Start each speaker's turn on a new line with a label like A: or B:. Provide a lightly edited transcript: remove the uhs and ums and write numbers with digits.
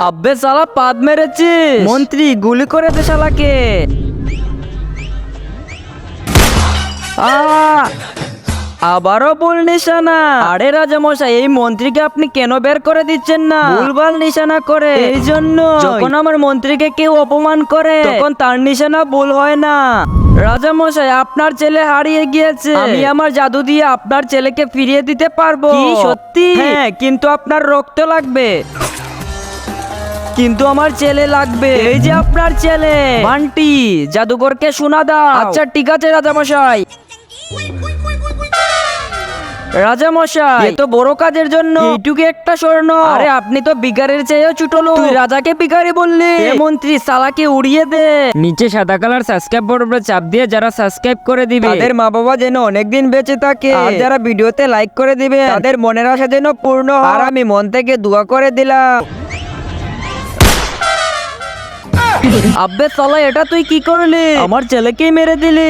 A: আব্বে শালা পাদ মেরেছিস। মন্ত্রী গুলি করে দে শালাকে। আবারও ভুল নিশানা। আরে রাজামশাই, এই মন্ত্রীকে আপনি কেন বের করে দিচ্ছেন না? ভুলভাল নিশানা করে। এই জন্য যখন আমার মন্ত্রীকে কেউ অপমান করে তখন তার নিশানা ভুল হয় না। রাজামশাই, আপনার ছেলে হারিয়ে গিয়েছে। আমি আমার জাদু দিয়ে আপনার ছেলেকে ফিরিয়ে দিতে পারবো। কি সত্যি? হ্যাঁ, কিন্তু আপনার রক্ত লাগবে। কিন্তু আমার ছেলে লাগবে। এই যে আপনার ছেলে বান্টি, জাদুকরকে শোনা দাও। আচ্ছা ঠিক আছে রাজামশাই। রাজামশাই, এ তো বড় কাজের জন্য এইটুকু একটা স্বর্ণ। আরে আপনি তো ভিখারির চেয়েও ছোট লোক। তুই রাজাকে ভিখারি বললি? এ মন্ত্রী, শালাকে উড়িয়ে দে। নিচে সাদা কালার সাবস্ক্রাইব বাটনে চাপ দিয়ে যারা সাবস্ক্রাইব করে দিবে তাদের মা বাবা যেন অনেকদিন বেঁচে থাকে। আর যারা ভিডিওতে লাইক করে দিবে তাদের মনের আশা যেন পূর্ণ হয়। আর আমি মন থেকে দোয়া করে দিলাম। আব্বে শালা, এটা তুই কি করলি? আমার ছেলেকেই মেরে দিলি।